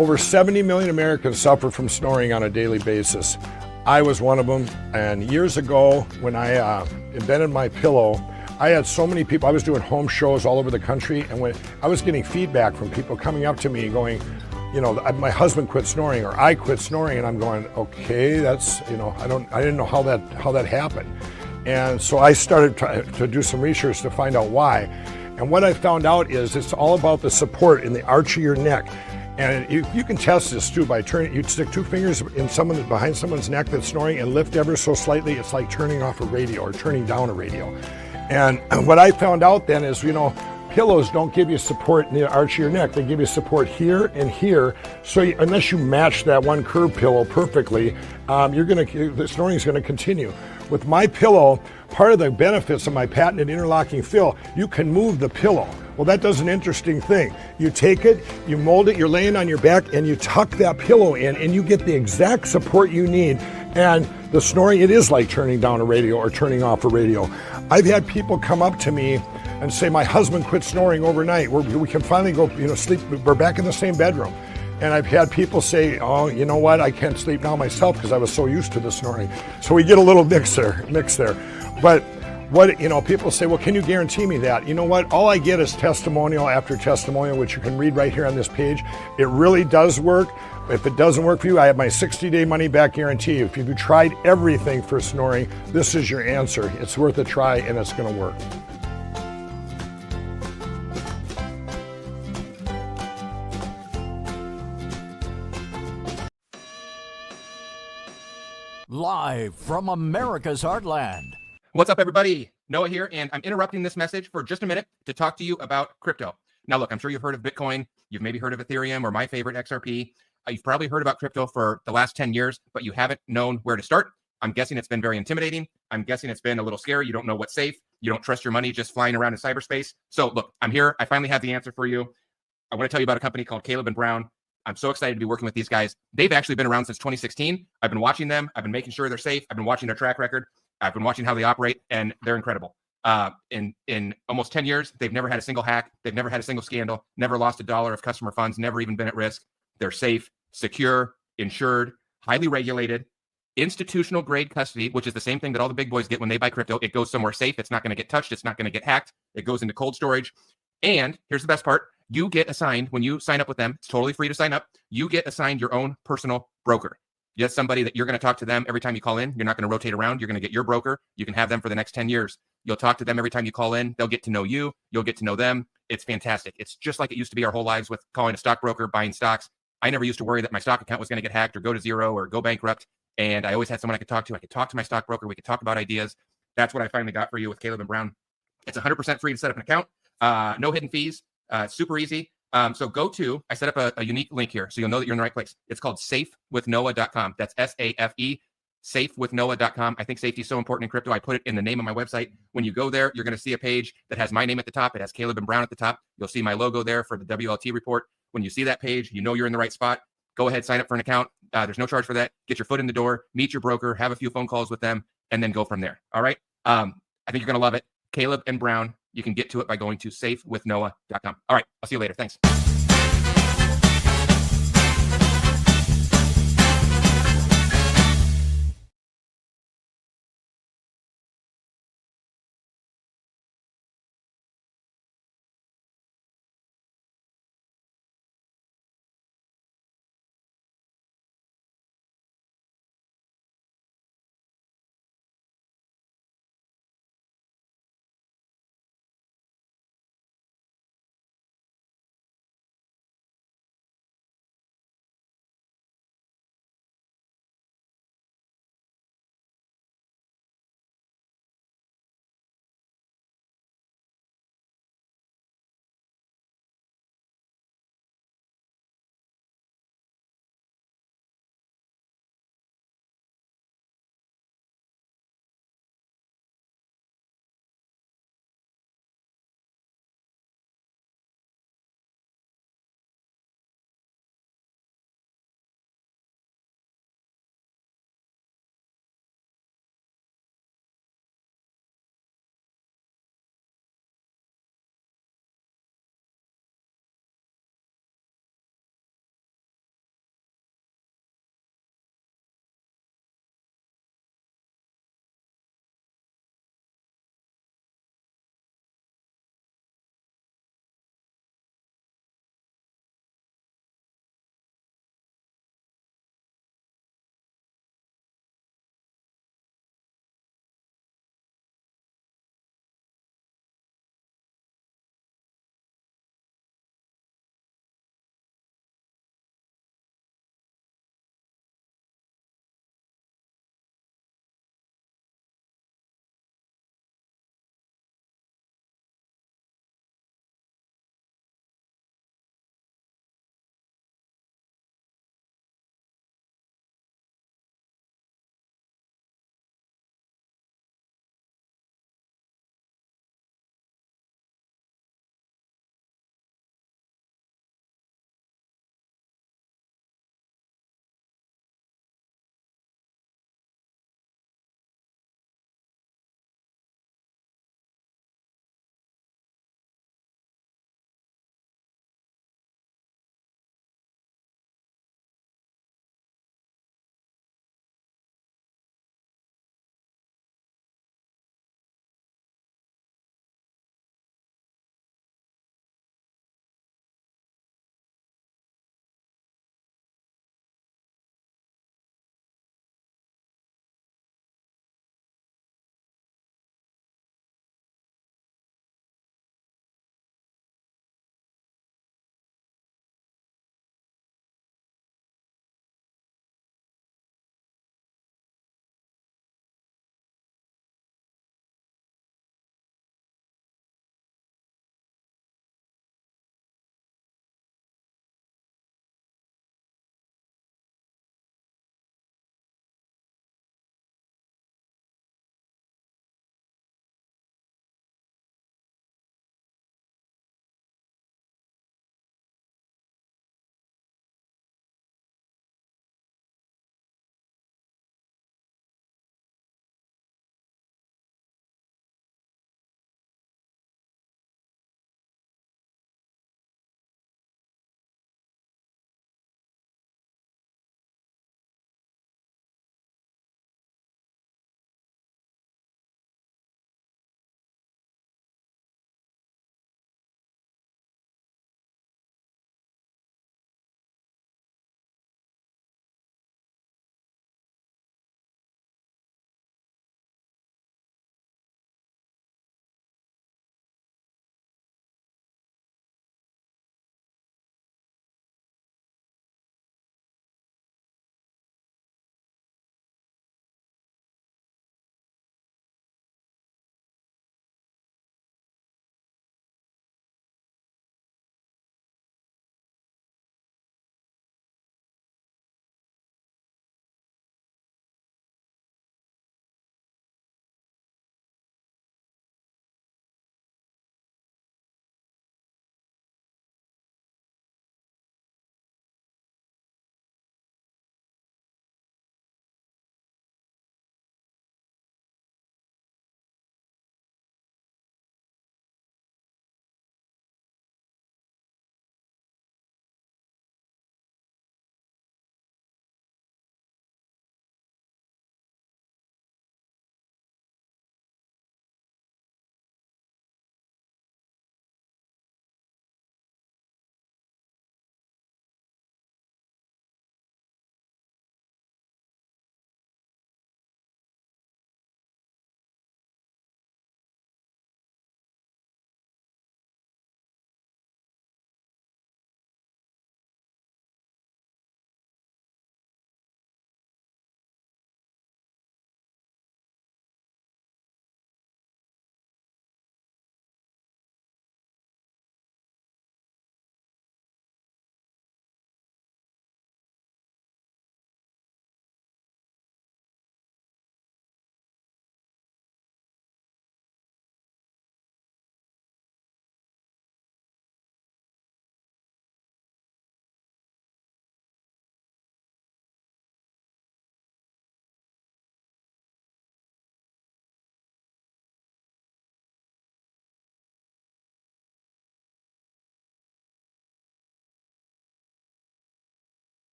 Over 70 million Americans suffer from snoring on a daily basis. I was one of them, and years ago when I invented my pillow, I had so many people. I was doing home shows all over the country, and when I was getting feedback from people coming up to me going, you know, my husband quit snoring or I quit snoring, and I'm going, okay, that's, you know, I didn't know how that happened. And so I started to do some research to find out why. And what I found out is it's all about the support in the arch of your neck. And you can test this too by turning, you stick two fingers in behind someone's neck that's snoring and lift ever so slightly. It's like turning off a radio or turning down a radio. And what I found out then is, you know, pillows don't give you support in the arch of your neck. They give you support here and here. So unless you match that one curved pillow perfectly, the snoring is gonna continue. With my pillow, part of the benefits of my patented interlocking fill, you can move the pillow. Well, that does an interesting thing. You take it, you mold it, you're laying on your back, and you tuck that pillow in, and you get the exact support you need. And the snoring, it is like turning down a radio or turning off a radio. I've had people come up to me and say, my husband quit snoring overnight. We can finally go, you know, sleep. We're back in the same bedroom. And I've had people say, oh, you know what? I can't sleep now myself because I was so used to the snoring. So we get a little mix there. But what, you know, people say, well, can you guarantee me that? You know what? All I get is testimonial after testimonial, which you can read right here on this page. It really does work. If it doesn't work for you, I have my 60-day money-back guarantee. If you've tried everything for snoring, this is your answer. It's worth a try, and it's going to work. Live from America's heartland. What's up, everybody? Noah here, and I'm interrupting this message for just a minute to talk to you about crypto. Now, look, I'm sure you've heard of Bitcoin. You've maybe heard of Ethereum or my favorite, XRP. You've probably heard about crypto for the last 10 years, but you haven't known where to start. I'm guessing it's been very intimidating. I'm guessing it's been a little scary. You don't know what's safe. You don't trust your money just flying around in cyberspace. So, look, I'm here. I finally have the answer for you. I want to tell you about a company called Caleb & Brown. I'm so excited to be working with these guys. They've actually been around since 2016. I've been watching them. I've been making sure they're safe. I've been watching their track record. I've been watching how they operate, and they're incredible. In almost 10 years, they've never had a single hack. They've never had a single scandal, never lost $1 of customer funds, never even been at risk. They're safe, secure, insured, highly regulated, institutional grade custody, which is the same thing that all the big boys get when they buy crypto. It goes somewhere safe. It's not going to get touched. It's not going to get hacked. It goes into cold storage. And here's the best part. You get assigned, when you sign up with them, it's totally free to sign up. You get assigned your own personal broker. Just somebody that you're going to talk to them every time you call in. You're not going to rotate around. You're going to get your broker. You can have them for the next 10 years. You'll talk to them every time you call in. They'll get to know you. You'll get to know them. It's fantastic. It's just like it used to be our whole lives with calling a stockbroker, buying stocks. I never used to worry that my stock account was going to get hacked or go to zero or go bankrupt. And I always had someone I could talk to. I could talk to my stockbroker. We could talk about ideas. That's what I finally got for you with Caleb & Brown. It's 100% free to set up an account. No hidden fees. Super easy. So go to, I set up a unique link here so you'll know that you're in the right place. It's called safewithnoah.com. That's SAFE, safewithnoah.com. I think safety is so important in crypto. I put it in the name of my website. When you go there, you're going to see a page that has my name at the top. It has Caleb & Brown at the top. You'll see my logo there for the WLT report. When you see that page, you know you're in the right spot. Go ahead, sign up for an account. There's no charge for that. Get your foot in the door, meet your broker, have a few phone calls with them, and then go from there. All right. I think you're going to love it. Caleb & Brown. You can get to it by going to safewithnoah.com. All right. I'll see you later. Thanks.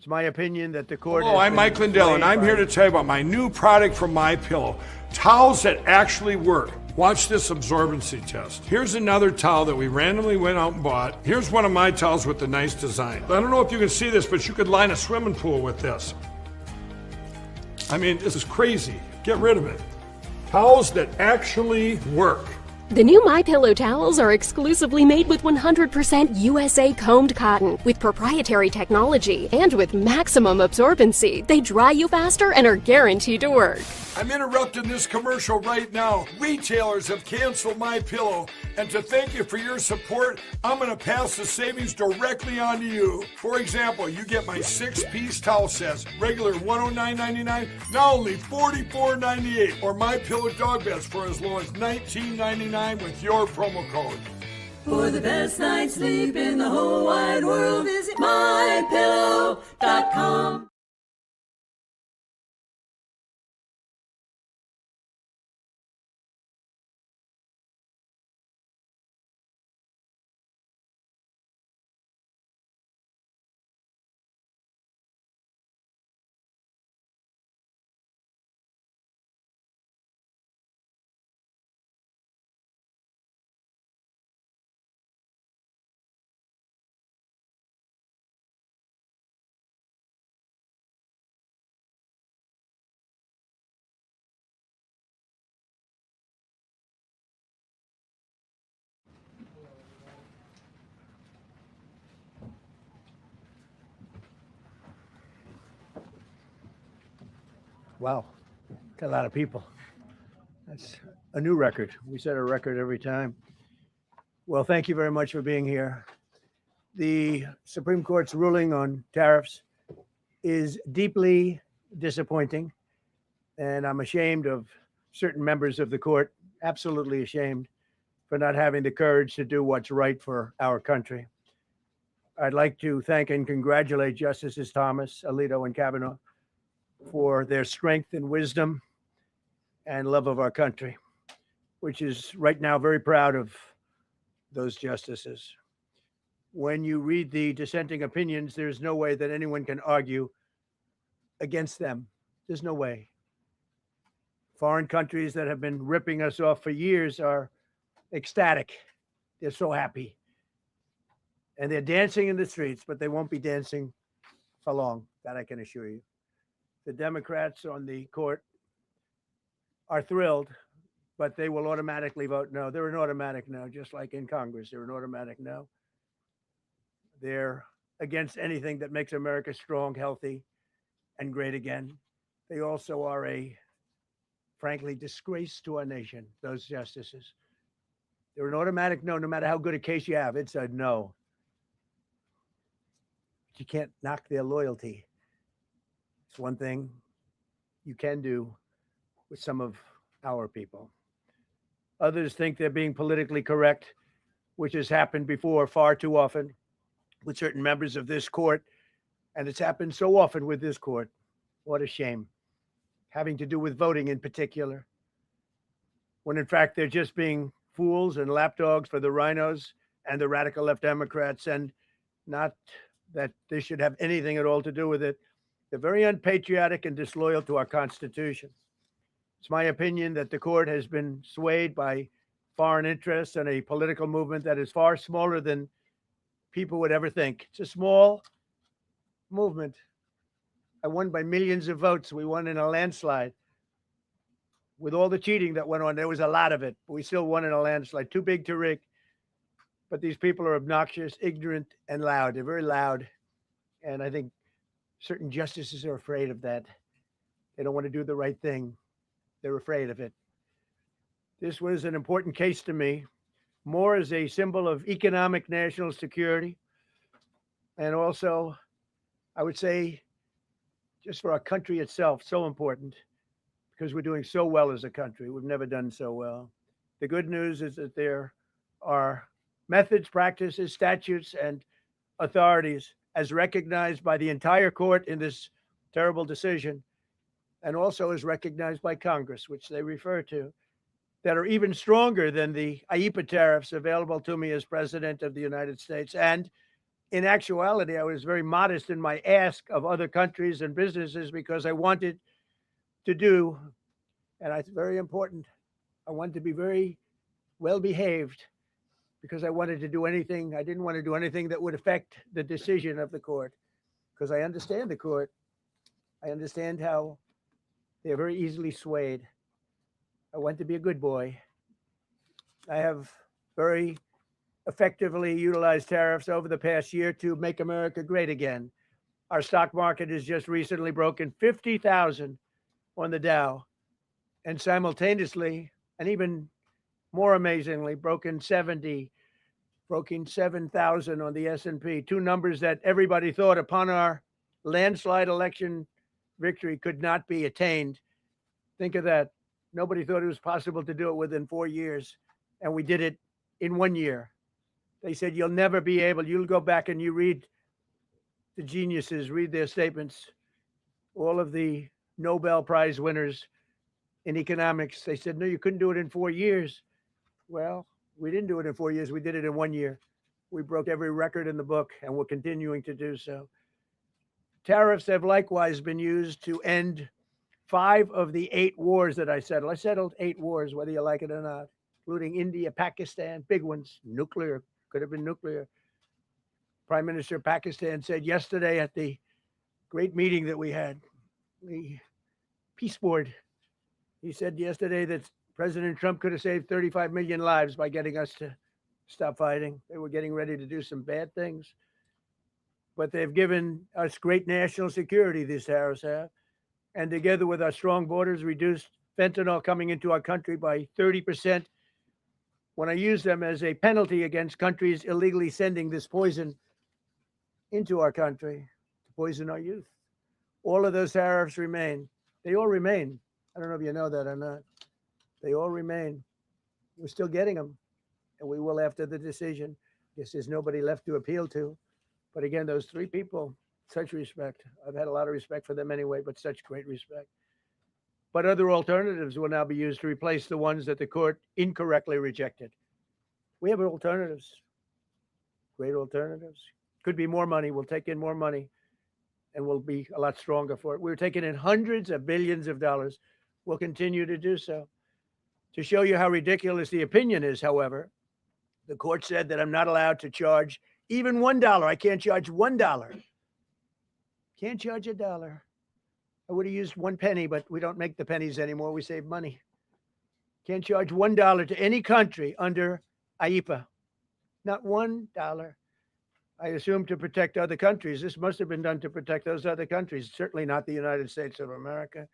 It's my opinion that the court. Hello, I'm Mike Lindell, and I'm here to tell you about my new product from MyPillow. Towels that actually work. Watch this absorbency test. Here's another towel that we randomly went out and bought. Here's one of my towels with the nice design. I don't know if you can see this, but you could line a swimming pool with this. I mean, this is crazy. Get rid of it. Towels that actually work. The new MyPillow towels are exclusively made with 100% USA combed cotton, with proprietary technology, and with maximum absorbency. They dry you faster and are guaranteed to work. I'm interrupting this commercial right now. Retailers have canceled MyPillow, and to thank you for your support, I'm going to pass the savings directly on to you. For example, you get my 6-piece towel sets, regular $109.99, now only $44.98, or MyPillow dog beds for as low as $19.99 with your promo code. For the best night's sleep in the whole wide world, visit mypillow.com. Wow, got a lot of people. That's a new record. We set a record every time. Well, thank you very much for being here. The Supreme Court's ruling on tariffs is deeply disappointing, and I'm ashamed of certain members of the court, absolutely ashamed, for not having the courage to do what's right for our country. I'd like to thank and congratulate Justices Thomas, Alito, and Kavanaugh for their strength and wisdom and love of our country, which is right now very proud of those justices. When you read the dissenting opinions, there's no way that anyone can argue against them. There's no way. Foreign countries that have been ripping us off for years are ecstatic. They're so happy. And they're dancing in the streets, but they won't be dancing for long, that I can assure you. The Democrats on the court are thrilled, but they will automatically vote no. They're an automatic no, just like in Congress. They're an automatic no. They're against anything that makes America strong, healthy, and great again. They also are a, frankly, disgrace to our nation, those justices. They're an automatic no, no matter how good a case you have. It's a no. But you can't knock their loyalty. It's one thing you can do with some of our people. Others think they're being politically correct, which has happened before far too often with certain members of this court. And it's happened so often with this court. What a shame. Having to do with voting in particular. When in fact, they're just being fools and lapdogs for the rhinos and the radical left Democrats, and not that they should have anything at all to do with it. They're very unpatriotic and disloyal to our Constitution. It's my opinion that the court has been swayed by foreign interests and a political movement that is far smaller than people would ever think. It's a small movement. I won by millions of votes. We won in a landslide. With all the cheating that went on, there was a lot of it, but we still won in a landslide. Too big to rig. But these people are obnoxious, ignorant, and loud. They're very loud. And I think certain justices are afraid of that. They don't want to do the right thing. They're afraid of it. This was an important case to me, more as a symbol of economic national security. And also, I would say, just for our country itself, so important, because we're doing so well as a country. We've never done so well. The good news is that there are methods, practices, statutes, and authorities as recognized by the entire court in this terrible decision, and also as recognized by Congress, which they refer to, that are even stronger than the IEEPA tariffs available to me as President of the United States, and in actuality, I was very modest in my ask of other countries and businesses because I wanted to do, and it's very important, I wanted to be very well behaved because I wanted to do anything. I didn't want to do anything that would affect the decision of the court because I understand the court. I understand how they're very easily swayed. I want to be a good boy. I have very effectively utilized tariffs over the past year to make America great again. Our stock market has just recently broken 50,000 on the Dow, and simultaneously, and even more amazingly, broken 7,000 on the S&P, two numbers that everybody thought upon our landslide election victory could not be attained. Think of that. Nobody thought it was possible to do it within 4 years, and we did it in 1 year. They said, you'll never be able, you'll go back and you read the geniuses, read their statements, all of the Nobel Prize winners in economics. They said, no, you couldn't do it in 4 years. Well, we didn't do it in 4 years. We did it in 1 year. We broke every record in the book, and we're continuing to do so. Tariffs have likewise been used to end 5 of the 8 wars that I settled. I settled 8 wars, whether you like it or not, including India, Pakistan, big ones, nuclear, could have been nuclear. Prime Minister of Pakistan said yesterday at the great meeting that we had, the Peace Board, he said yesterday that President Trump could have saved 35 million lives by getting us to stop fighting. They were getting ready to do some bad things. But they've given us great national security, these tariffs have. And together with our strong borders, reduced fentanyl coming into our country by 30%. When I use them as a penalty against countries illegally sending this poison into our country to poison our youth. All of those tariffs remain. They all remain. I don't know if you know that or not. They all remain. We're still getting them, and we will after the decision. Guess there's nobody left to appeal to. But again, those 3 people, such respect. I've had a lot of respect for them anyway, but such great respect. But other alternatives will now be used to replace the ones that the court incorrectly rejected. We have alternatives, great alternatives. Could be more money. We'll take in more money, and we'll be a lot stronger for it. We're taking in hundreds of billions of dollars. We'll continue to do so. To show you how ridiculous the opinion is, however, the court said that I'm not allowed to charge even $1. I can't charge $1. Can't charge $1. I would have used 1 penny, but we don't make the pennies anymore. We save money. Can't charge $1 to any country under IEEPA. Not $1. I assume to protect other countries. This must have been done to protect those other countries, certainly not the United States of America,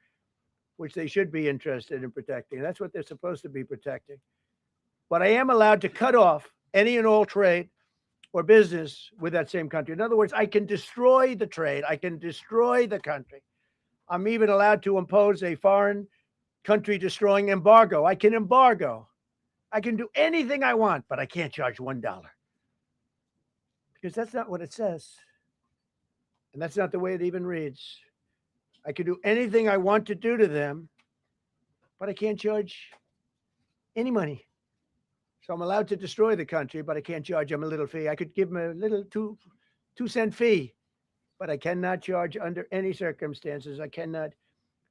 which they should be interested in protecting. That's what they're supposed to be protecting. But I am allowed to cut off any and all trade or business with that same country. In other words, I can destroy the trade. I can destroy the country. I'm even allowed to impose a foreign country destroying embargo. I can embargo. I can do anything I want, but I can't charge $1 because that's not what it says. And that's not the way it even reads. I can do anything I want to do to them, but I can't charge any money. So I'm allowed to destroy the country, but I can't charge them a little fee. I could give them a little 2-cent fee, but I cannot charge under any circumstances. I cannot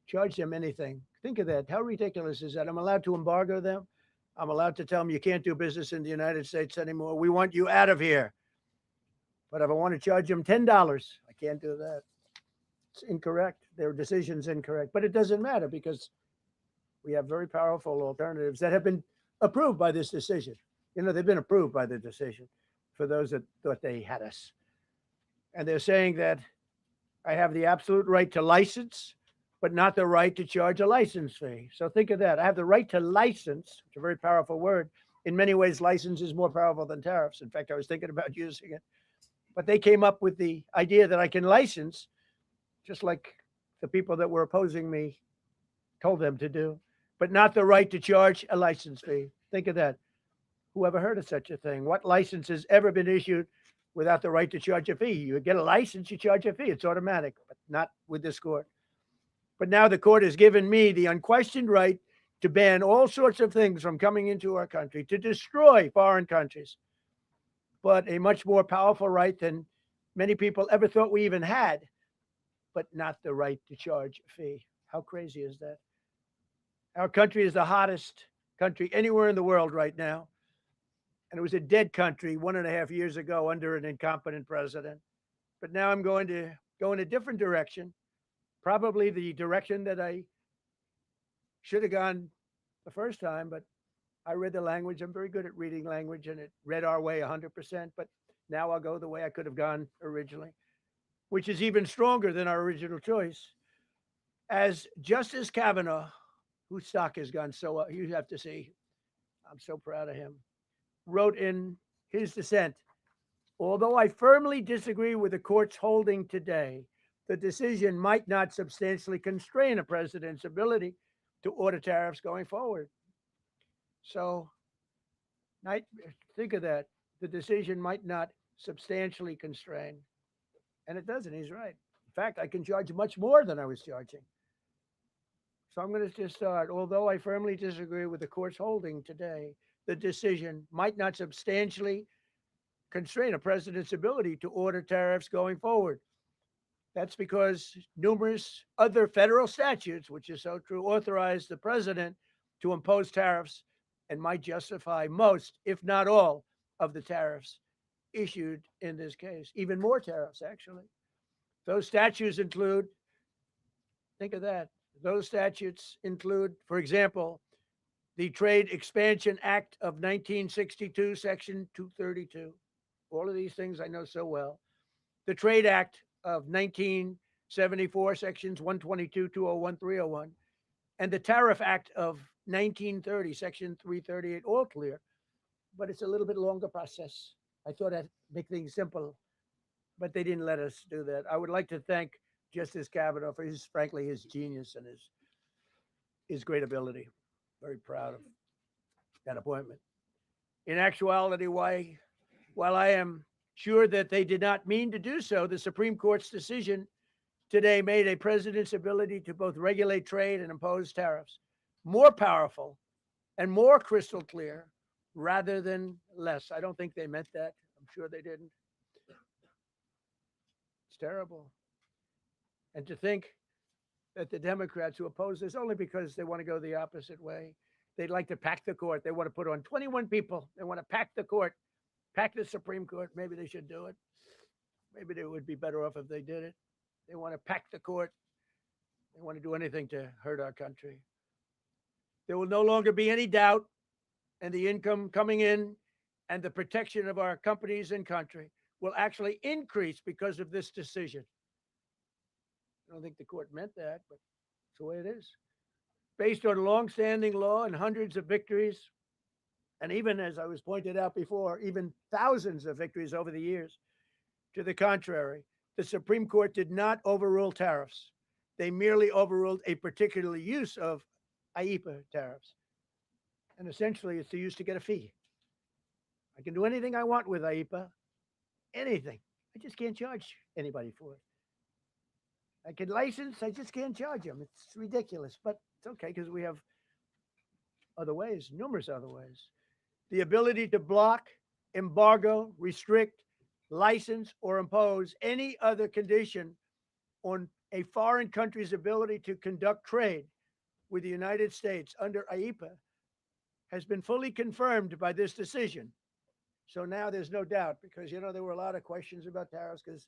charge them anything. Think of that. How ridiculous is that? I'm allowed to embargo them. I'm allowed to tell them you can't do business in the United States anymore. We want you out of here. But if I want to charge them $10, I can't do that. It's incorrect. Their decision's incorrect. But it doesn't matter because we have very powerful alternatives that have been approved by this decision. You know, they've been approved by the decision for those that thought they had us. And they're saying that I have the absolute right to license, but not the right to charge a license fee. So think of that. I have the right to license, which is a very powerful word. In many ways, license is more powerful than tariffs. In fact, I was thinking about using it. But they came up with the idea that I can license, just like the people that were opposing me told them to do, but not the right to charge a license fee. Think of that. Who ever heard of such a thing? What license has ever been issued without the right to charge a fee? You get a license, you charge a fee. It's automatic, but not with this court. But now the court has given me the unquestioned right to ban all sorts of things from coming into our country, to destroy foreign countries, but a much more powerful right than many people ever thought we even had, but not the right to charge a fee. How crazy is that? Our country is the hottest country anywhere in the world right now. And it was a dead country 1.5 years ago under an incompetent president. But now I'm going to go in a different direction, probably the direction that I should have gone the first time, but I read the language. I'm very good at reading language, and it read our way 100%. But now I'll go the way I could have gone originally, which is even stronger than our original choice. As Justice Kavanaugh, whose stock has gone so up, you have to see, I'm so proud of him, wrote in his dissent, although I firmly disagree with the court's holding today, the decision might not substantially constrain a president's ability to order tariffs going forward. So think of that. The decision might not substantially constrain. And it doesn't. He's right. In fact, I can charge much more than I was charging. So I'm going to just start. Although I firmly disagree with the court's holding today, the decision might not substantially constrain a president's ability to order tariffs going forward. That's because numerous other federal statutes, which is so true, authorize the president to impose tariffs and might justify most, if not all, of the tariffs issued in this case. Even more tariffs, actually. Those statutes include, think of that, those statutes include, for example, the Trade Expansion Act of 1962, Section 232. All of these things I know so well. The Trade Act of 1974, Sections 122, 201, 301, and the Tariff Act of 1930, Section 338, all clear, but it's a little bit longer process. I thought I'd make things simple, but they didn't let us do that. I would like to thank Justice Kavanaugh for frankly, his genius and his great ability. Very proud of that appointment. In actuality, while I am sure that they did not mean to do so, the Supreme Court's decision today made a president's ability to both regulate trade and impose tariffs more powerful and more crystal clear rather than less. I don't think they meant that. I'm sure they didn't. It's terrible. And to think that the Democrats who oppose this only because they want to go the opposite way, they'd like to pack the court. They want to put on 21 people. They want to pack the court, pack the Supreme Court. Maybe they should do it. Maybe they would be better off if they did it. They want to pack the court. They want to do anything to hurt our country. There will no longer be any doubt, and the income coming in and the protection of our companies and country will actually increase because of this decision. I don't think the court meant that, but it's the way it is. Based on longstanding law and hundreds of victories, and even, as I was pointed out before, even thousands of victories over the years, to the contrary, the Supreme Court did not overrule tariffs. They merely overruled a particular use of IEEPA tariffs. And essentially, it's the use to get a fee. I can do anything I want with IEEPA, anything. I just can't charge anybody for it. I can license, I just can't charge them. It's ridiculous, but it's okay because we have other ways, numerous other ways. The ability to block, embargo, restrict, license, or impose any other condition on a foreign country's ability to conduct trade with the United States under IEEPA has been fully confirmed by this decision. So now there's no doubt, because, you know, there were a lot of questions about tariffs because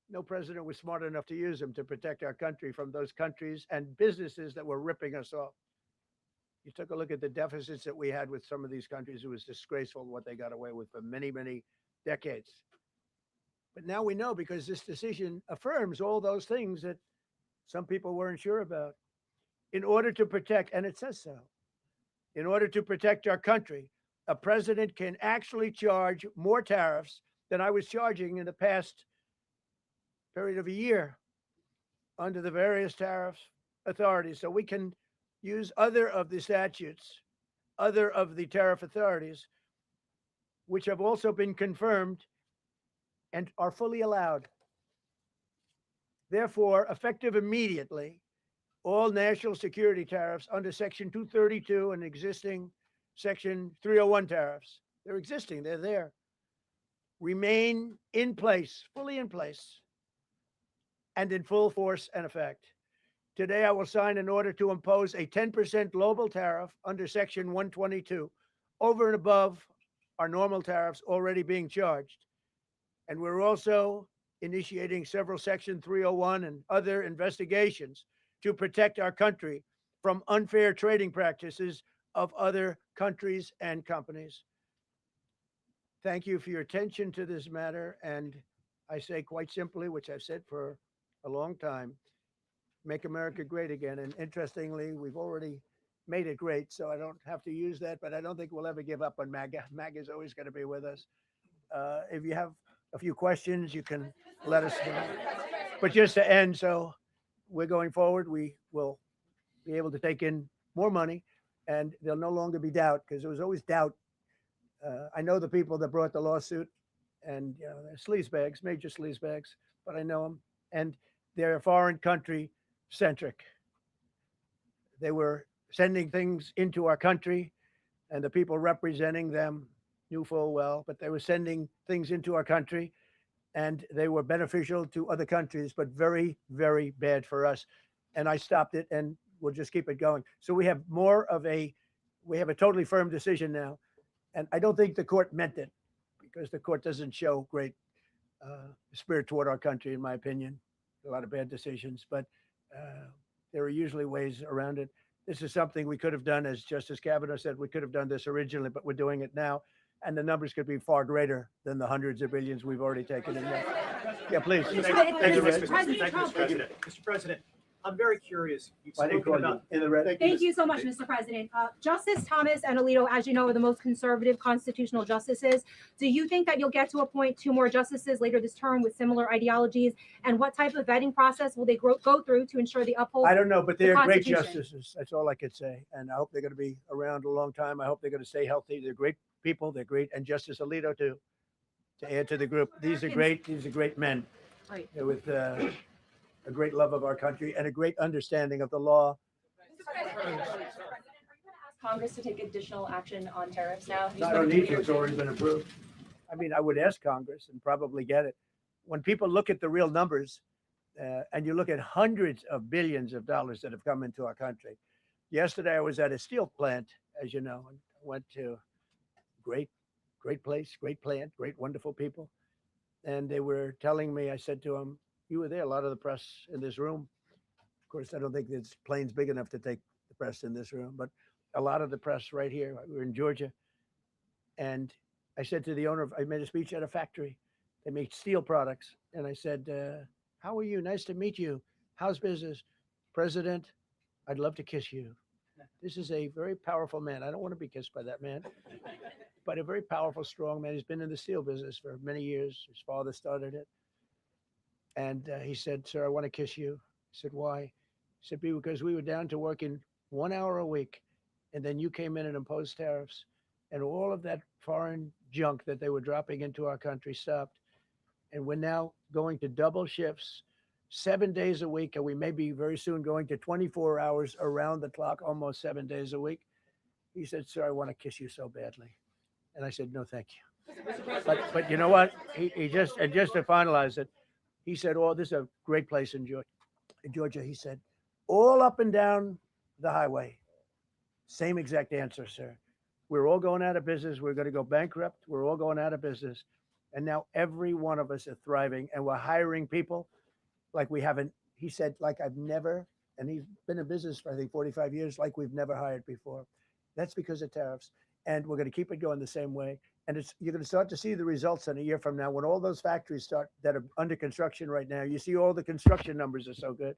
no president was smart enough to use them to protect our country from those countries and businesses that were ripping us off. You took a look at the deficits that we had with some of these countries. It was disgraceful what they got away with for many, many decades. But now we know, because this decision affirms all those things that some people weren't sure about. In order to protect, and it says so, in order to protect our country, a president can actually charge more tariffs than I was charging in the past period of a year under the various tariff authorities. So we can use other of the statutes, other of the tariff authorities, which have also been confirmed and are fully allowed. Therefore, effective immediately, all national security tariffs under Section 232 and existing Section 301 tariffs, they're existing, they're there, remain in place, fully in place, and in full force and effect. Today, I will sign an order to impose a 10% global tariff under Section 122 over and above our normal tariffs already being charged. And we're also initiating several Section 301 and other investigations to protect our country from unfair trading practices of other countries and companies. Thank you for your attention to this matter. And I say quite simply, which I've said for a long time, make America great again. And interestingly, we've already made it great, so I don't have to use that, but I don't think we'll ever give up on MAGA. MAGA is always going to be with us. If you have a few questions, you can let us know. But just to end, so we're going forward, we will be able to take in more money, and there'll no longer be doubt, because there was always doubt. I know the people that brought the lawsuit, and they're sleazebags, major sleazebags, but I know them, and they're foreign country centric. They were sending things into our country, and the people representing them knew full well, but they were sending things into our country, and they were beneficial to other countries, but very, very bad for us. And I stopped it, and we'll just keep it going. So we have a totally firm decision now. And I don't think the court meant it, because the court doesn't show great spirit toward our country, in my opinion. A lot of bad decisions, but there are usually ways around it. This is something we could have done, as Justice Kavanaugh said, we could have done this originally, but we're doing it now. And the numbers could be far greater than the hundreds of billions we've already taken in there. Yeah, please. Mr. President, I'm very curious. You've spoken about in the red. Thank you so much, Mr. President. Justice Thomas and Alito, as you know, are the most conservative constitutional justices. Do you think that you'll get to appoint 2 more justices later this term with similar ideologies? And what type of vetting process will they go through to ensure they uphold? I don't know, but they're great Constitution? justices. That's all I could say. And I hope they're going to be around a long time. I hope they're going to stay healthy. They're great people. They're great. And Justice Alito, too, to add to the group. These are great men. Right. They're with a great love of our country and a great understanding of the law. Congress to take additional action on tariffs now? I don't need to. It's already been approved. I mean, I would ask Congress and probably get it. When people look at the real numbers, and you look at hundreds of billions of dollars that have come into our country. Yesterday, I was at a steel plant, as you know, and went to great place, great plant, great, wonderful people. And they were telling me, I said to them, you were there, a lot of the press in this room. Of course, I don't think this plane's big enough to take the press in this room, but a lot of the press right here. We were in Georgia. And I said to the owner, I made a speech at a factory. They make steel products. And I said, how are you? Nice to meet you. How's business? President, I'd love to kiss you. This is a very powerful man. I don't want to be kissed by that man, but a very powerful, strong man. He's been in the steel business for many years. His father started it. And he said, sir, I want to kiss you. I said, why? He said, because we were down to working 1 hour a week. And then you came in and imposed tariffs. And all of that foreign junk that they were dropping into our country stopped. And we're now going to double shifts, 7 days a week. And we may be very soon going to 24 hours around the clock, almost 7 days a week. He said, sir, I want to kiss you so badly. And I said, no, thank you. But you know what? He just to finalize it, he said, oh, this is a great place in Georgia. He said, all up and down the highway. Same exact answer, sir. We're all going out of business. We're going to go bankrupt. We're all going out of business. And now every one of us are thriving, and we're hiring people like we haven't. He said, like I've never, and he's been in business for, I think, 45 years, like we've never hired before. That's because of tariffs. And we're going to keep it going the same way. And you're going to start to see the results in a year from now when all those factories start that are under construction right now. You see all the construction numbers are so good.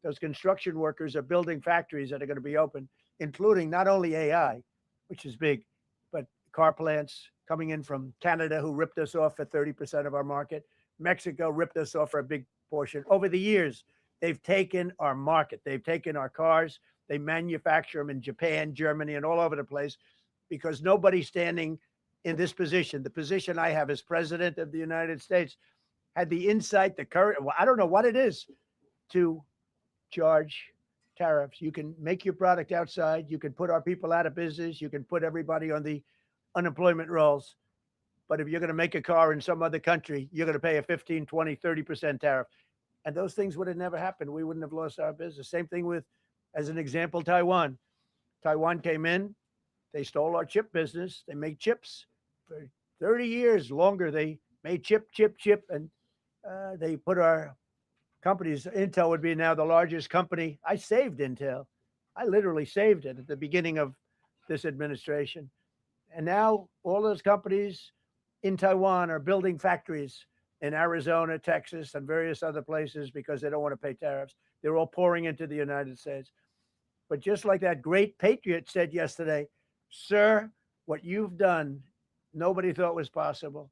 Those construction workers are building factories that are going to be open, including not only AI, which is big, but car plants coming in from Canada, who ripped us off for 30% of our market. Mexico ripped us off for a big portion. Over the years, they've taken our market. They've taken our cars. They manufacture them in Japan, Germany, and all over the place, because nobody's standing in this position. The position I have as president of the United States had the insight, the courage, well, I don't know what it is, to charge tariffs. You can make your product outside. You can put our people out of business. You can put everybody on the unemployment rolls. But if you're going to make a car in some other country, you're going to pay a 15, 20, 30% tariff. And those things would have never happened. We wouldn't have lost our business. Same thing with, as an example, Taiwan. Taiwan came in, they stole our chip business. They make chips for 30 years longer. They made chip, and they put our companies. Intel would be now the largest company. I saved Intel. I literally saved it at the beginning of this administration. And now all those companies in Taiwan are building factories in Arizona, Texas, and various other places because they don't want to pay tariffs. They're all pouring into the United States. But just like that great patriot said yesterday, sir, what you've done, nobody thought was possible.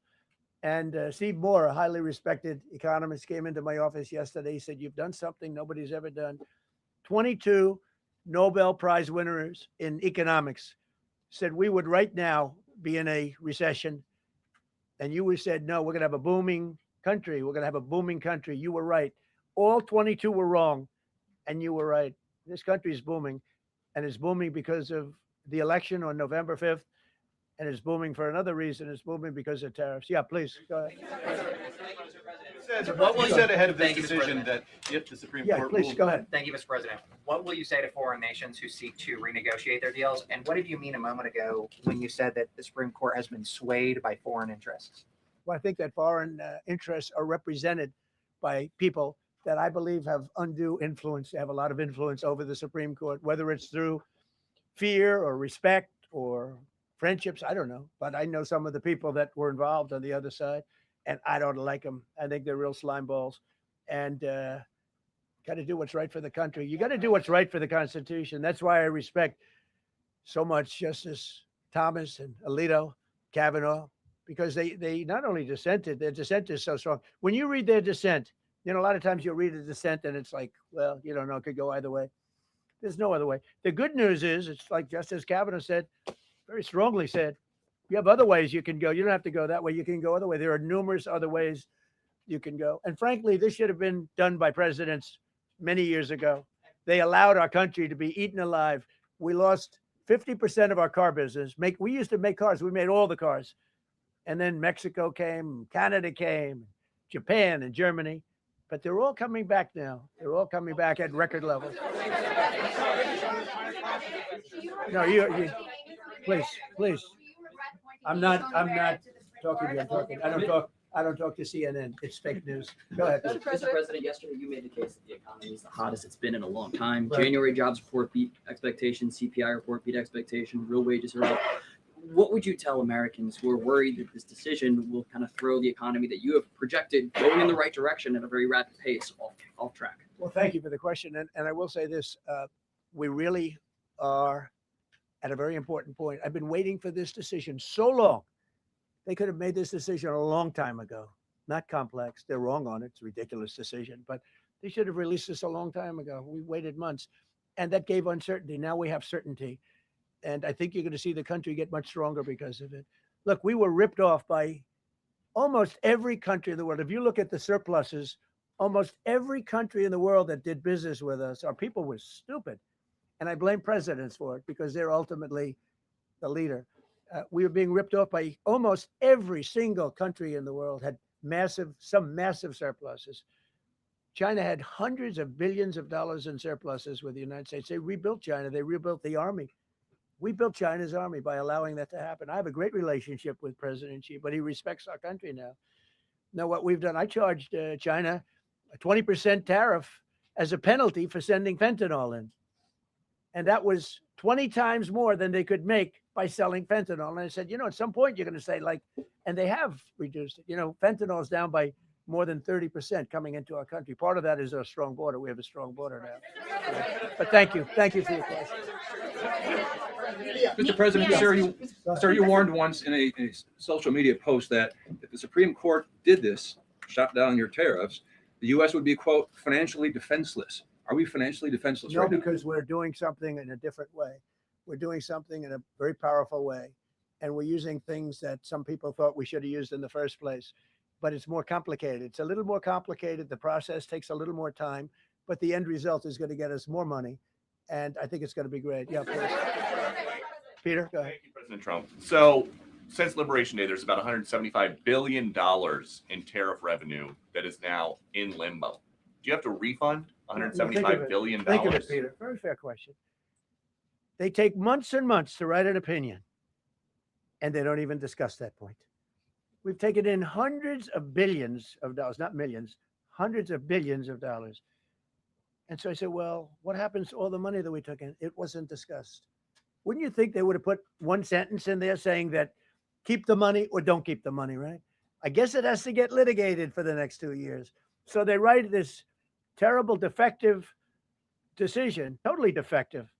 And Steve Moore, a highly respected economist, came into my office yesterday. He said, you've done something nobody's ever done. 22 Nobel Prize winners in economics said we would right now be in a recession. And you said, no, we're going to have a booming country. We're going to have a booming country. You were right. All 22 were wrong, and you were right. This country is booming, and it's booming because of the election on November 5th, and it's booming for another reason. It's booming because of tariffs. Yeah, please, go ahead. What will you say ahead of this decision that if the Supreme Court please, go ahead. Thank you, Mr. President. What will you say to foreign nations who seek to renegotiate their deals? And what did you mean a moment ago when you said that the Supreme Court has been swayed by foreign interests? Well, I think that foreign interests are represented by people that I believe have undue influence. They have a lot of influence over the Supreme Court, whether it's through fear or respect or friendships. I don't know. But I know some of the people that were involved on the other side, and I don't like them. I think they're real slime balls. And got to do what's right for the country. You got to do what's right for the Constitution. That's why I respect so much Justice Thomas and Alito, Kavanaugh, because they not only dissented, their dissent is so strong. When you read their dissent, you know, a lot of times you'll read a dissent and it's like, well, you don't know, it could go either way. There's no other way. The good news is, it's like Justice Kavanaugh said, very strongly said, you have other ways you can go. You don't have to go that way. You can go other way. There are numerous other ways you can go. And frankly, this should have been done by presidents many years ago. They allowed our country to be eaten alive. We lost 50% of our car business. We used to make cars. We made all the cars. And then Mexico came, Canada came, Japan and Germany. But they're all coming back now. They're all coming back at record levels. No, you please. I'm not talking to you. I'm talking. I don't talk to CNN. It's fake news. Go ahead. Mr. President, yesterday you made the case that the economy is the hottest it's been in a long time. Right. January jobs report beat expectations. CPI report beat expectation. Real wages are up. What would you tell Americans who are worried that this decision will kind of throw the economy that you have projected going in the right direction at a very rapid pace off track? Well, thank you for the question. And I will say this, we really are at a very important point. I've been waiting for this decision so long. They could have made this decision a long time ago. Not complex. They're wrong on it. It's a ridiculous decision, but they should have released this a long time ago. We waited months, and that gave uncertainty. Now we have certainty. And I think you're going to see the country get much stronger because of it. Look, we were ripped off by almost every country in the world. If you look at the surpluses, almost every country in the world that did business with us, our people were stupid. And I blame presidents for it because they're ultimately the leader. We were being ripped off by almost every single country in the world had some massive surpluses. China had hundreds of billions of dollars in surpluses with the United States. They rebuilt China. They rebuilt the army. We built China's army by allowing that to happen. I have a great relationship with President Xi, but he respects our country now. Now, what we've done, I charged China a 20% tariff as a penalty for sending fentanyl in. And that was 20 times more than they could make by selling fentanyl. And I said, at some point you're going to say and they have reduced it. Fentanyl is down by more than 30% coming into our country. Part of that is our strong border. We have a strong border now. But thank you. Thank you for your question. Mr. President, sir, you warned once in a social media post that if the Supreme Court did this, shot down your tariffs, the U.S. would be, quote, financially defenseless. Are we financially defenseless right now? No, because we're doing something in a different way. We're doing something in a very powerful way. And we're using things that some people thought we should have used in the first place. But it's more complicated. It's a little more complicated. The process takes a little more time. But the end result is going to get us more money. And I think it's going to be great. Yeah, please. Peter, go ahead. Thank you, President Trump. So since Liberation Day, there's about $175 billion in tariff revenue that is now in limbo. Do you have to refund $175 billion? Think of it, Peter. Very fair question. They take months and months to write an opinion, and they don't even discuss that point. We've taken in hundreds of billions of dollars, not millions, hundreds of billions of dollars. And so I said, well, what happens to all the money that we took in? It wasn't discussed. Wouldn't you think they would have put one sentence in there saying that keep the money or don't keep the money, right? I guess it has to get litigated for the next 2 years. So they write this terrible, defective decision, totally defective.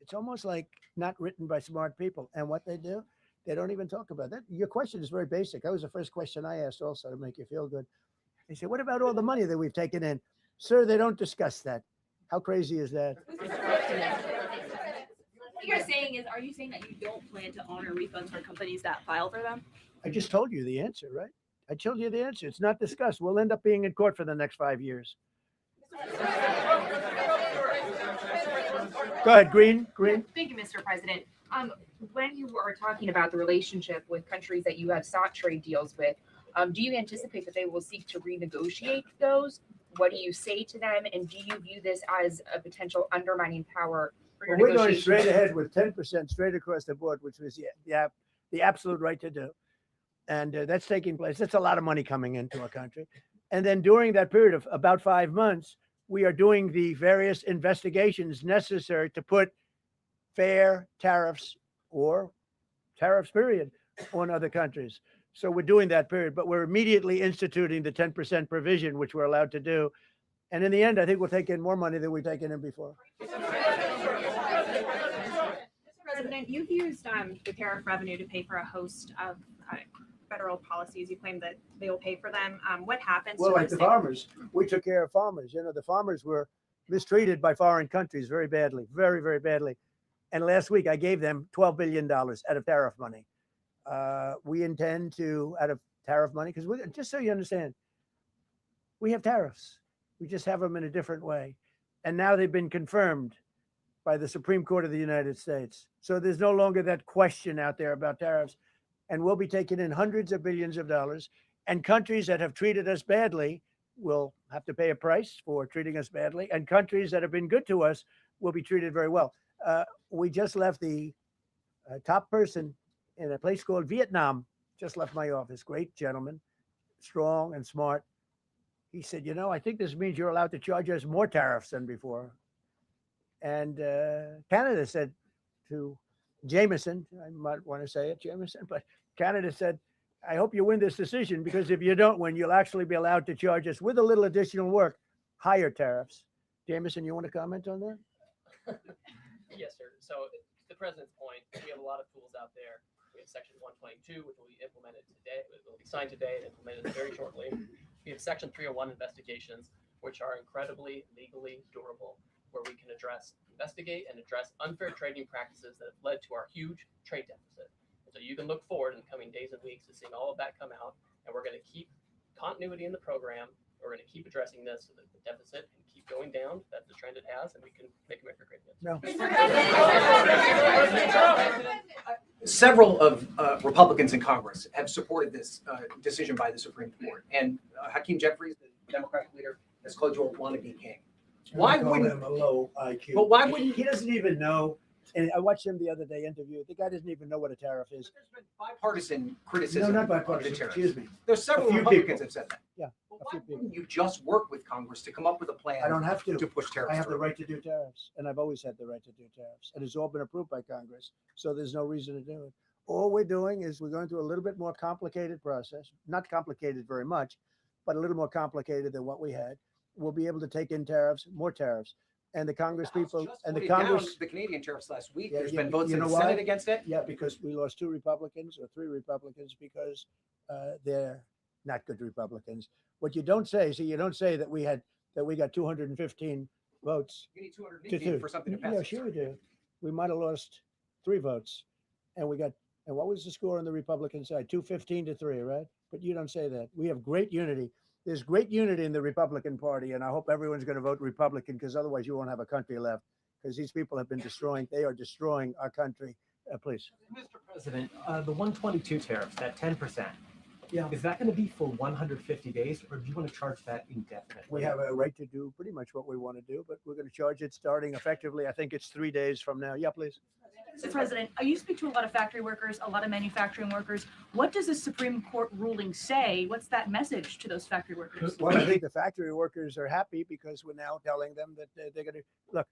It's almost like not written by smart people. And what they do, they don't even talk about that. Your question is very basic. That was the first question I asked also to make you feel good. They say, what about all the money that we've taken in? Sir, they don't discuss that. How crazy is that? What you're saying is, are you saying that you don't plan to honor refunds for companies that file for them? I just told you the answer, right? I told you the answer. It's not discussed. We'll end up being in court for the next 5 years. Go ahead, Green. Thank you, Mr. President. When you are talking about the relationship with countries that you have sought trade deals with, do you anticipate that they will seek to renegotiate those? What do you say to them? And do you view this as a potential undermining power for your We're going negotiations? straight ahead with 10% straight across the board, which was the absolute right to do. And that's taking place. That's a lot of money coming into a country. And then during that period of about 5 months, we are doing the various investigations necessary to put fair tariffs or tariffs, period, on other countries. So we're doing that period, but we're immediately instituting the 10% provision, which we're allowed to do. And in the end, I think we'll take in more money than we've taken in before. President, you've used the tariff revenue to pay for a host of federal policies. You claim that they will pay for them. What happens Well, to like those the things? farmers, we took care of farmers. You know, the farmers were mistreated by foreign countries very badly, very, very badly. And last week I gave them $12 billion out of tariff money. We intend to, out of tariff money, because just so you understand, we have tariffs. We just have them in a different way. And now they've been confirmed by the Supreme Court of the United States. So there's no longer that question out there about tariffs. And we'll be taking in hundreds of billions of dollars. And countries that have treated us badly will have to pay a price for treating us badly. And countries that have been good to us will be treated very well. We just left the top person in a place called Vietnam, just left my office. Great gentleman, strong and smart. He said, you know, I think this means you're allowed to charge us more tariffs than before. And Canada said to Jameson, I might want to say it, Jameson, but Canada said, I hope you win this decision, because if you don't win, you'll actually be allowed to charge us with a little additional work, higher tariffs. Jameson, you want to comment on that? Yes, sir. So to the president's point, we have a lot of tools out there. We have Section 122, which will be implemented today. It will be signed today and implemented very shortly. We have Section 301 investigations, which are incredibly legally durable, where we can investigate and address unfair trading practices that have led to our huge trade deficit. And so you can look forward in the coming days and weeks to seeing all of that come out, and we're going to keep continuity in the program. We're going to keep addressing this so that the deficit can keep going down. That's the trend it has, and we can make America great again. No. Several of Republicans in Congress have supported this decision by the Supreme Court, and Hakeem Jeffries, the Democratic leader, has called you a wannabe king. Why wouldn't him a low IQ? But why wouldn't he? Doesn't even know. And I watched him the other day interview. The guy doesn't even know what a tariff is. There's been bipartisan criticism. No, not of the bipartisan. tariffs. Excuse me. There's several A few Republicans people. have said that. Yeah. Well, why wouldn't you just work with Congress to come up with a plan? I don't have to. push tariffs. I have the through? right to do tariffs, and I've always had the right to do tariffs, and it's all been approved by Congress. So there's no reason to do it. All we're doing is we're going through a little bit more complicated process, not complicated very much, but a little more complicated than what we had. We'll be able to take in tariffs, more tariffs, and the Congress people and the Voted down Congress. the Canadian tariffs last week. Yeah, There's yeah, been votes you in know the why? Senate against it. Yeah, because we lost 2 Republicans or 3 Republicans because they're not good Republicans. What you don't say, you don't say that we got 215 votes. You need 218 for something to pass. Yeah, sure we do. We might have lost 3 votes, and what was the score on the Republican side? 215 to 3, right? But you don't say that. We have great unity. There's great unity in the Republican Party, and I hope everyone's going to vote Republican, because otherwise you won't have a country left, because these people have been destroying. They are destroying our country Please. Mr. President, the 122 tariffs, that 10%, Yeah. is that going to be for 150 days, or do you want to charge that indefinitely? We have a right to do pretty much what we want to do, but we're going to charge it starting effectively. I think it's 3 days from now. Yeah, please. Mr. President, you speak to a lot of factory workers, a lot of manufacturing workers. What does the Supreme Court ruling say? What's that message to those factory workers? Well, I think the factory workers are happy because we're now telling them that they're going to look.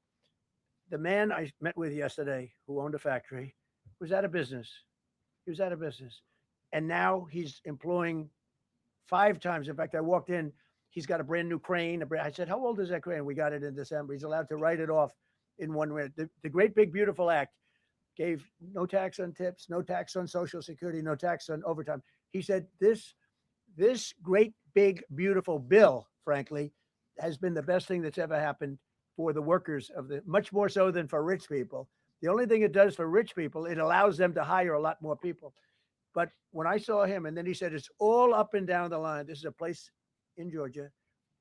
The man I met with yesterday who owned a factory was out of business. He was out of business. And now he's employing 5 times. In fact, I walked in, he's got a brand new crane. I said, how old is that crane? We got it in December. He's allowed to write it off in 1 minute. The Great Big Beautiful Act gave no tax on tips, no tax on Social Security, no tax on overtime. He said this great big beautiful bill, frankly, has been the best thing that's ever happened for the workers of the, much more so than for rich people. The only thing it does for rich people, it allows them to hire a lot more people. But when I saw him, and then he said, it's all up and down the line. This is a place in Georgia,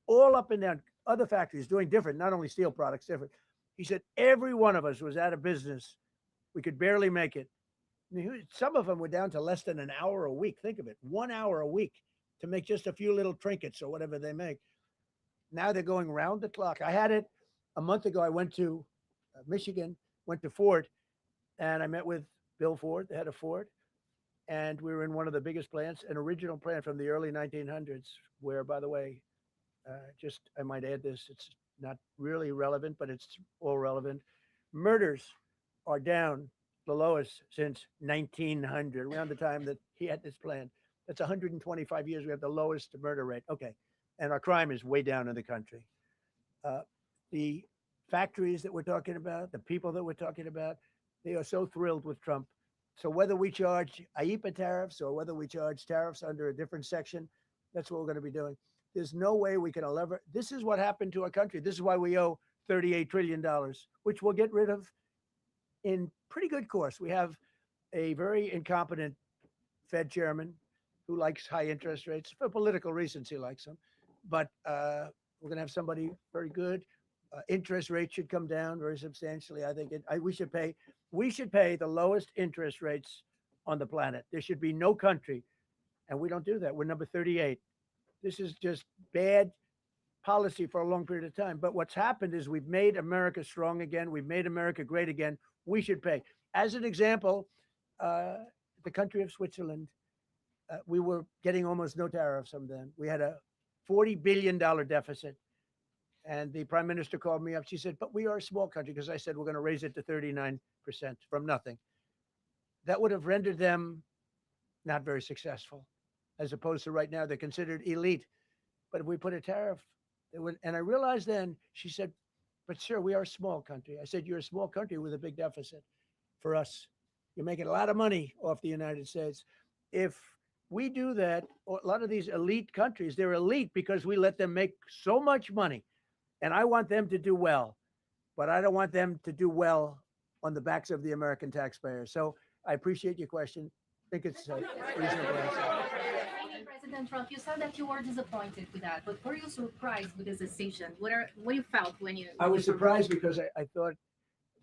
all up and down, other factories doing different, not only steel products, different. He said, every one of us was out of business. We could barely make it. Some of them were down to less than an hour a week. Think of it, 1 hour a week to make just a few little trinkets or whatever they make. Now they're going round the clock. I had it a month ago. I went to Michigan, went to Ford, and I met with Bill Ford, the head of Ford. And we were in one of the biggest plants, an original plant from the early 1900s, where, by the way, I might add this, it's not really relevant, but it's all relevant. Murders are down the lowest since 1900, around the time that he had this plant. That's 125 years. We have the lowest murder rate. Okay. And our crime is way down in the country. The factories that we're talking about, the people that we're talking about, they are so thrilled with Trump. So whether we charge IEEPA tariffs or whether we charge tariffs under a different section, that's what we're going to be doing. There's no way we can lever. This is what happened to our country. This is why we owe $38 trillion, which we'll get rid of in pretty good course. We have a very incompetent Fed chairman who likes high interest rates. For political reasons, he likes them. But we're going to have somebody very good. Interest rates should come down very substantially. I think we should pay the lowest interest rates on the planet. There should be no country, and we don't do that. We're number 38. This is just bad policy for a long period of time. But what's happened is we've made America strong again. We've made America great again. We should pay. As an example, the country of Switzerland, we were getting almost no tariffs from them. We had a $40 billion deficit. And the prime minister called me up. She said, but we are a small country, because I said, we're going to raise it to 39% from nothing. That would have rendered them not very successful, as opposed to right now, they're considered elite. But if we put a tariff, it would, and I realized then, she said, but sir, we are a small country. I said, you're a small country with a big deficit. For us, you're making a lot of money off the United States. If we do that, a lot of these elite countries, they're elite because we let them make so much money. And I want them to do well, but I don't want them to do well on the backs of the American taxpayer. So I appreciate your question. I think it's a reasonable answer. President Trump, you said that you were disappointed with that, but were you surprised with this decision? What you felt when you? I was surprised because I thought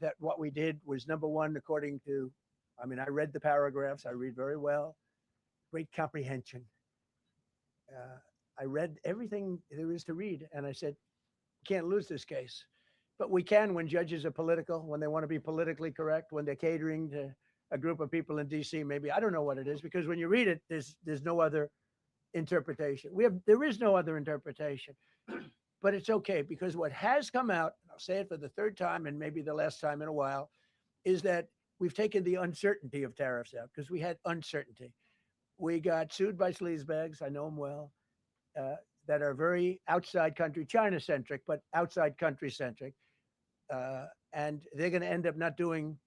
that what we did was, number one, according to, I mean, I read the paragraphs. I read very well. Great comprehension. I read everything there is to read, and I said, can't lose this case. But we can when judges are political, when they want to be politically correct, when they're catering to a group of people in DC, maybe. I don't know what it is, because when you read it, there's no other interpretation. There is no other interpretation. But it's okay, because what has come out, and I'll say it for the third time and maybe the last time in a while, is that we've taken the uncertainty of tariffs out, because we had uncertainty. We got sued by sleazebags, I know them well, that are very outside country, China-centric, but outside country-centric. And they're going to end up not doing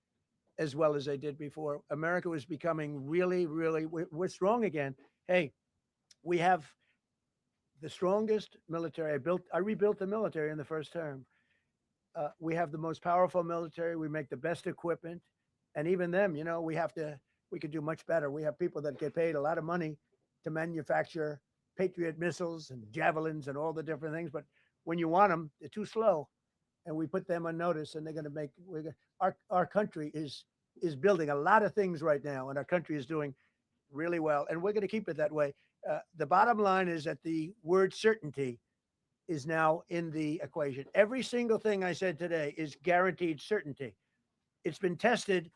as well as they did before. America was becoming really, really, we're strong again. Hey, we have the strongest military. I rebuilt the military in the first term. We have the most powerful military. We make the best equipment. And even them, you know, we could do much better. We have people that get paid a lot of money to manufacture Patriot missiles and javelins and all the different things. But when you want them, they're too slow. And we put them on notice, and they're going to make, our country is is building a lot of things right now, and our country is doing really well, and we're going to keep it that way. The bottom line is that the word certainty is now in the equation. Every single thing I said today is guaranteed certainty. It's been tested,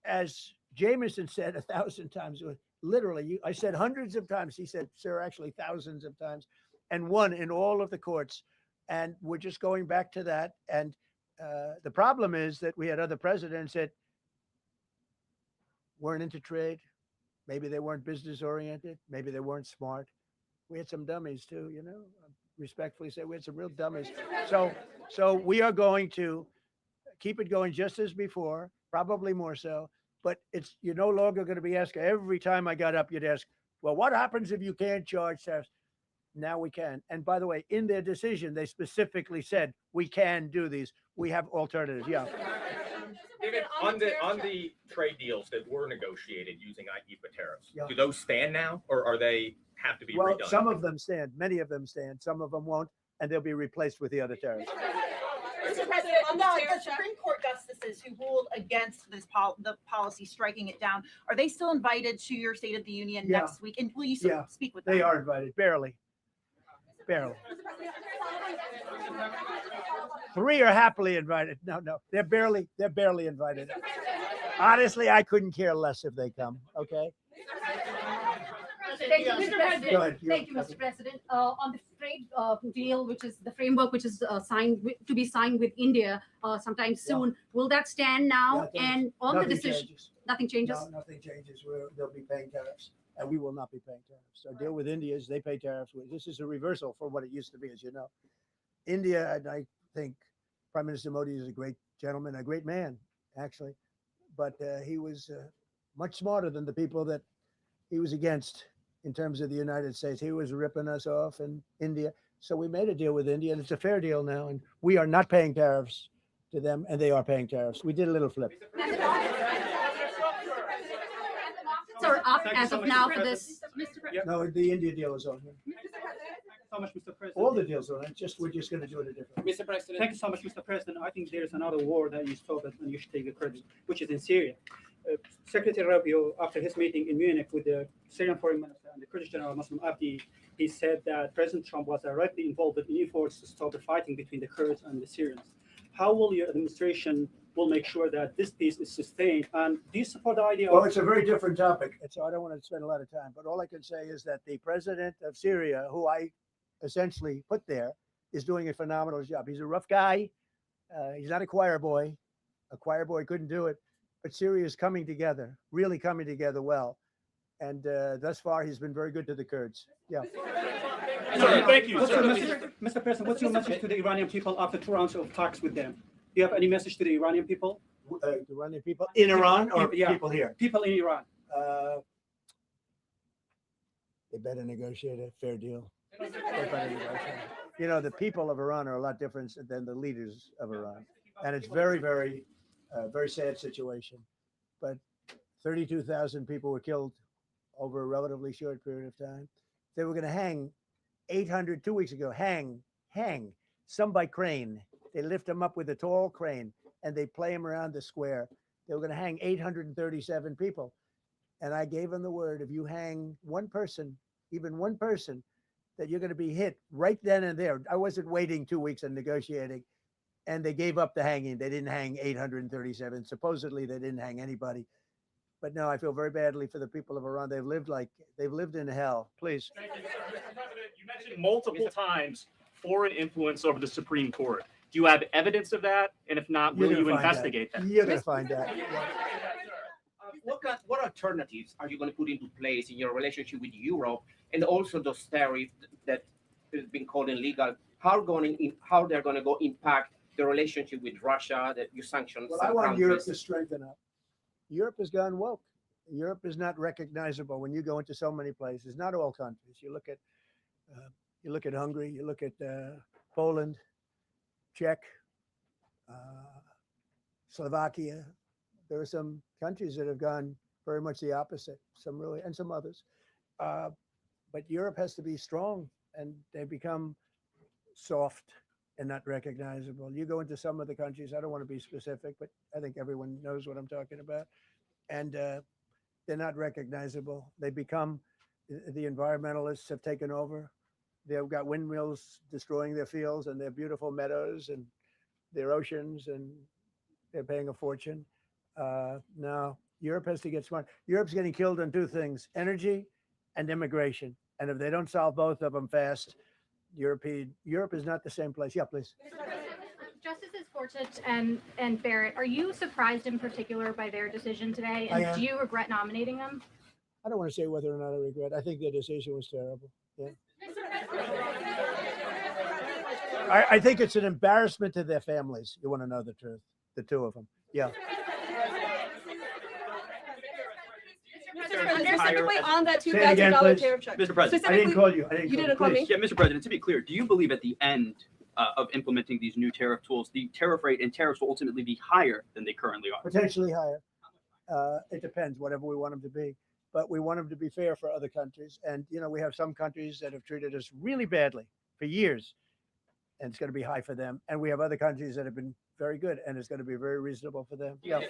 as Jameson said 1,000 times. Literally, I said hundreds of times. He said, sir, actually thousands of times, and won in all of the courts. And we're just going back to that. And the problem is that we had other presidents that weren't into trade. Maybe they weren't business oriented. Maybe they weren't smart. We had some dummies too, you know. Respectfully say we had some real dummies. So we are going to keep it going just as before, probably more so. But you're no longer going to be asking every time I got up, you'd ask, well, what happens if you can't charge tariffs? Now we can. And by the way, in their decision, they specifically said we can do these. We have alternatives. Yeah. David, on the trade deals that were negotiated using IEEPA tariffs, Yeah. do those stand now, or are they have to be Well, redone? some of them stand. Many of them stand. Some of them won't, and they'll be replaced with the other tariffs. Mr. President, the Supreme Court justices who ruled against this the policy striking it down, are they still invited to your State of the Union Yeah. next week? And will you speak with them? They are invited, barely. Barely. 3 are happily invited. No, they're barely invited. Honestly, I couldn't care less if they come. Okay. Thank you, Mr. President. Go ahead. Thank you, Mr. President. On the trade deal, which is the framework which is to be signed with India sometime soon, will that stand now? And on the decision, nothing changes. No, nothing changes. They'll be paying tariffs, and we will not be paying tariffs. Our deal with India is they pay tariffs. This is a reversal from what it used to be, as you know. India, and I think Prime Minister Modi is a great gentleman, a great man, actually, but he was much smarter than the people that he was against in terms of the United States. He was ripping us off in India. So we made a deal with India, and it's a fair deal now, and we are not paying tariffs to them, and they are paying tariffs. We did a little flip. So up as of now for this. No, the India deal is on here. So much, Mr. President. All the deals are on it. We're just going to do it a different way. Mr. President. Thank you so much, Mr. President. I think there's another war that you stopped and you should take the credit, which is in Syria. Secretary Rubio, after his meeting in Munich with the Syrian foreign minister and the Kurdish general Muslim Abdi, he said that President Trump was directly involved in efforts to stop the fighting between the Kurds and the Syrians. How will your administration will make sure that this peace is sustained? And do you support the idea Well, it's a very different topic. So I don't want to spend a lot of time, but all I can say is that the president of Syria, who I essentially put there, is doing a phenomenal job. He's a rough guy. He's not a choir boy. A choir boy couldn't do it. But Syria is coming together, really coming together well. And thus far, he's been very good to the Kurds. Yeah. Thank you. Mr. President, what's your message to the Iranian people after 2 rounds of talks with them? Do you have any message to the Iranian people? The Iranian people in Iran or people here? People in Iran. They better negotiate a fair deal. They better negotiate. You know, the people of Iran are a lot different than the leaders of Iran. And it's very, very, very sad situation. But 32,000 people were killed over a relatively short period of time. They were going to hang 800 2 weeks ago. Hang, some by crane. They lift them up with a tall crane and they play them around the square. They were going to hang 837 people. And I gave them the word, if you hang one person, even one person, that you're going to be hit right then and there. I wasn't waiting 2 weeks and negotiating. And they gave up the hanging. They didn't hang 837. Supposedly they didn't hang anybody. But no, I feel very badly for the people of Iran. They've lived in hell. Please. Thank you, Mr. President, you mentioned multiple times foreign influence over the Supreme Court. Do you have evidence of that? And if not, will you investigate that? You're going to find out. What alternatives are you going to put into place in your relationship with Europe, and also those tariffs that have been called illegal? How they're going to go impact the relationship with Russia that you sanctioned? Well, I want Europe to strengthen up. Europe has gone woke. Europe is not recognizable when you go into so many places. Not all countries. You look at Hungary. You look at Poland, Czech, Slovakia. There are some countries that have gone very much the opposite. Some really, and some others. But Europe has to be strong, and they become soft and not recognizable. You go into some of the countries, I don't want to be specific, but I think everyone knows what I'm talking about. and they're not recognizable. They become, the environmentalists have taken over. They've got windmills destroying their fields and their beautiful meadows and their oceans, and they're paying a fortune. Now, Europe has to get smart. Europe's getting killed on two things: energy and immigration. And if they don't solve both of them fast, Europe is not the same place. Yeah, please. Justices Gorsuch and Barrett, are you surprised in particular by their decision today? I And am. do you regret nominating them? I don't want to say whether or not I regret. I think their decision was terrible. Yeah. I think it's an embarrassment to their families. You want to know the truth? The two of them. Yeah. Specifically on that Say it again, $2,000 please. tariff check. Mr. President, I didn't call you. I didn't You call didn't call me? yeah, Mr. President, to be clear, do you believe at the end of implementing these new tariff tools, the tariff rate and tariffs will ultimately be higher than they currently are? Potentially higher. It depends, whatever we want them to be. But we want them to be fair for other countries. And, you know, we have some countries that have treated us really badly for years, and it's going to be high for them. And we have other countries that have been very good, and it's going to be very reasonable for them. Yeah.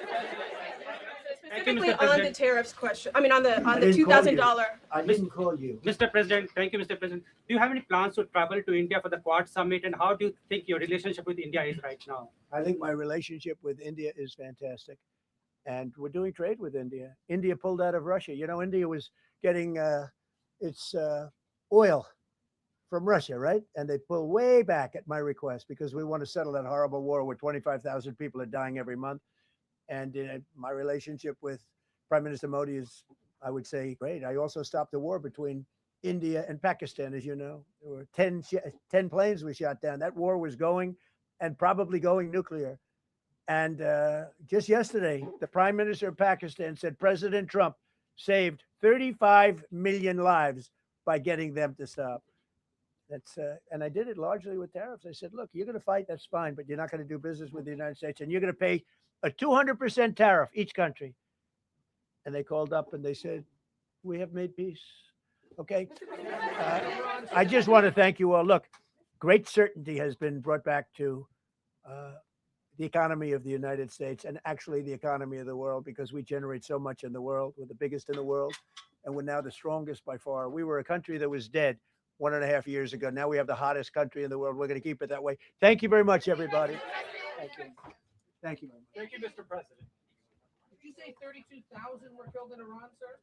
Specifically on the tariffs question, I mean, on the I didn't call you. $2,000. I didn't call you. Mr. President, thank you, Mr. President. Do you have any plans to travel to India for the Quad Summit, and how do you think your relationship with India is right now? I think my relationship with India is fantastic. And we're doing trade with India. India pulled out of Russia. You know, India was getting its oil from Russia, right? And they pulled way back at my request because we want to settle that horrible war where 25,000 people are dying every month. And my relationship with Prime Minister Modi is, I would say, great. I also stopped the war between India and Pakistan, as you know. There were 10 planes we shot down. That war was going, and probably going nuclear. And just yesterday, the Prime Minister of Pakistan said President Trump saved 35 million lives by getting them to stop. That's and I did it largely with tariffs. I said, look, you're going to fight, that's fine, but you're not going to do business with the United States, and you're going to pay a 200% tariff each country. And they called up and they said, we have made peace. Okay. I just want to thank you all. Look, great certainty has been brought back to the economy of the United States, and actually the economy of the world, because we generate so much in the world. We're the biggest in the world, and we're now the strongest by far. We were a country that was dead 1.5 years ago. Now we have the hottest country in the world. We're going to keep it that way. Thank you very much, everybody. Thank you. Thank you very much. Thank you, Mr. President. Did you say 32,000 were killed in Iran, sir?